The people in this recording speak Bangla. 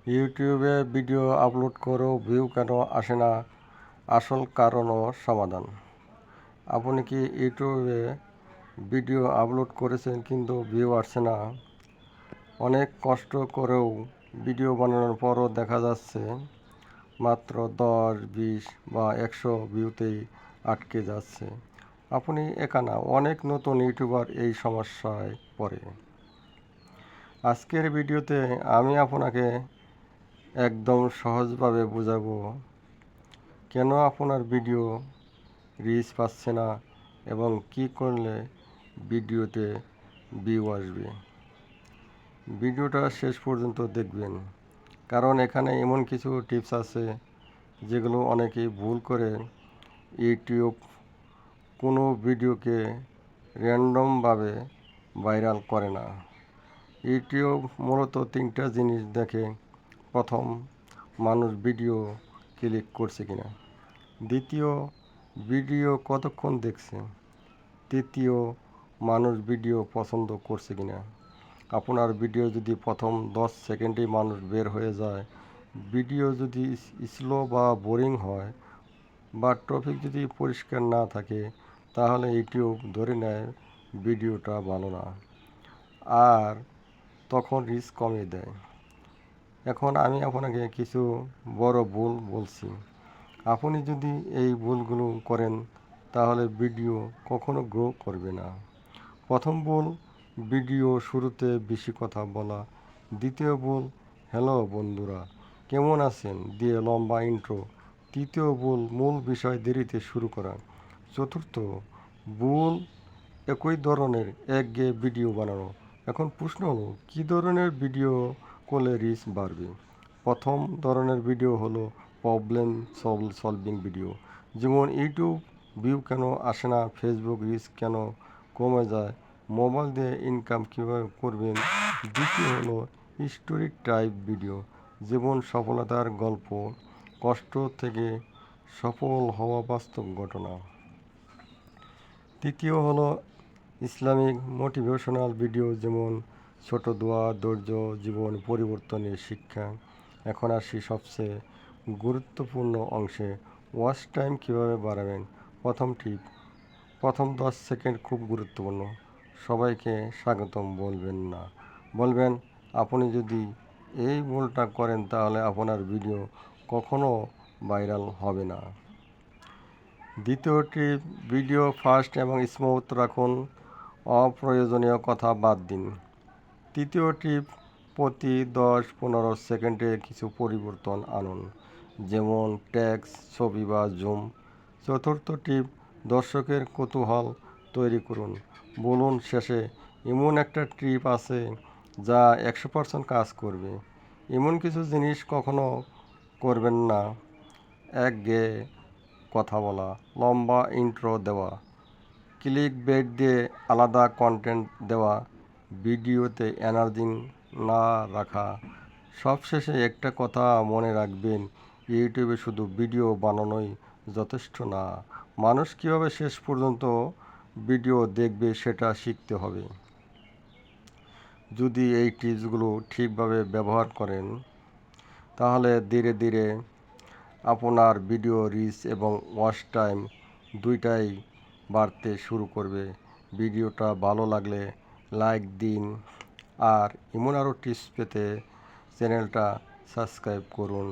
ইউটিউবে ভিডিও আপলোড করেও ভিউ কেন আসে না? আসল কারণ ও সমাধান। আপনি কি ইউটিউবে ভিডিও আপলোড করেছেন কিন্তু ভিউ আসছে না? অনেক কষ্ট করেও ভিডিও বানানোর পরও দেখা যাচ্ছে মাত্র 10, 20 বা 100 ভিউতেই আটকে যাচ্ছে। আপনি একা না, অনেক নতুন ইউটিউবার এই সমস্যায় পড়ে। আজকের ভিডিওতে আমি আপনাকে একদম সহজভাবে বোঝাবো কেন আপনার ভিডিও রিচ পাচ্ছে না এবং কি করলে ভিডিওতে ভিউ আসবে। ভিডিওটা শেষ পর্যন্ত দেখবেন, কারণ এখানে এমন কিছু টিপস আছে যেগুলো অনেকেই ভুল করে। ইউটিউব কোনো ভিডিওকে র্যান্ডমভাবে ভাইরাল করে না। ইউটিউব মূলত 3টা জিনিস দেখে: প্রথম, মানুষ ভিডিও ক্লিক করছে কিনা; দ্বিতীয়, ভিডিও কতক্ষণ দেখছে; তৃতীয়, মানুষ ভিডিও পছন্দ করছে কিনা। আপনার ভিডিও যদি প্রথম 10 সেকেন্ডেই মানুষ বের হয়ে যায়, ভিডিও যদি স্লো বা বোরিং হয়, বা টপিক যদি পরিষ্কার না থাকে, তাহলে ইউটিউব ধরে নেয় ভিডিওটা ভালো না, আর তখন রিচ কমিয়ে দেয়। এখন আমি আপনাকে কিছু বড় ভুল বলছি। আপনি যদি এই ভুলগুলো করেন তাহলে ভিডিও কখনো গ্রো করবে না। প্রথম ভুল, ভিডিও শুরুতে বেশি কথা বলা। দ্বিতীয় ভুল, হ্যালো বন্ধুরা, কেমন আছেন দিয়ে লম্বা ইন্ট্রো। তৃতীয় ভুল, মূল বিষয় দেরিতে শুরু করা। চতুর্থ ভুল, একই ধরনের একঘেয়ে ভিডিও বানানো। এখন প্রশ্ন হলো, কী ধরনের ভিডিও করলে রিচ বাড়বে? প্রথম ধরনের ভিডিও হলো প্রবলেম সলভিং ভিডিও, যেমন ইউটিউব ভিউ কেন আসে না, ফেসবুক রিচ কেন কমে যায়, মোবাইল দিয়ে ইনকাম কীভাবে করবেন। দ্বিতীয় হলো স্টোরি টাইপ ভিডিও, যেমন সফলতার গল্প, কষ্ট থেকে সফল হওয়া বাস্তব ঘটনা। তৃতীয় হলো ইসলামিক মোটিভেশনাল ভিডিও, যেমন ছোট দোয়া, ধৈর্য, জীবন পরিবর্তনের শিক্ষা। এখন আসি সবচেয়ে গুরুত্বপূর্ণ অংশে, ওয়াচ টাইম কীভাবে বাড়াবেন। প্রথম টিপ, প্রথম 10 সেকেন্ড খুব গুরুত্বপূর্ণ। সবাইকে স্বাগতম বলবেন না, বলবেন আপনি। যদি এই ভুলটা করেন তাহলে আপনার ভিডিও কখনো ভাইরাল হবে না। দ্বিতীয় টিপ, ভিডিও ফাস্ট এবং স্মুথ রাখুন, অপ্রয়োজনীয় কথা বাদ দিন। তৃতীয় টিপ, প্রতি 10-15 সেকেন্ডে কিছু পরিবর্তন আনুন, যেমন টেক্সট, ছবি বা জুম। চতুর্থ টিপ, দর্শকের কৌতূহল তৈরি করুন। বলুন শেষে, এমন একটা টিপ আছে যা 100% কাজ করবে। এমন কিছু জিনিস কখনো করবেন না: একঘেয়ে কথা বলা, লম্বা ইন্ট্রো দেওয়া, ক্লিক বেট দিয়ে আলাদা কন্টেন্ট দেওয়া, ভিডিওতে এনার্জি না রাখা। সবশেষে একটা কথা মনে রাখবেন, ইউটিউবে শুধু ভিডিও বানানোই যথেষ্ট না, মানুষ কীভাবে শেষ পর্যন্ত ভিডিও দেখবে সেটা শিখতে হবে। যদি এই টিপসগুলো ঠিকভাবে ব্যবহার করেন তাহলে ধীরে ধীরে আপনার ভিডিও রিচ এবং ওয়াচ টাইম দুইটাই বাড়তে শুরু করবে। ভিডিওটা ভালো লাগলে লাইক দিন, আর এমন আরও টিপস পেতে চ্যানেলটা সাবস্ক্রাইব করুন।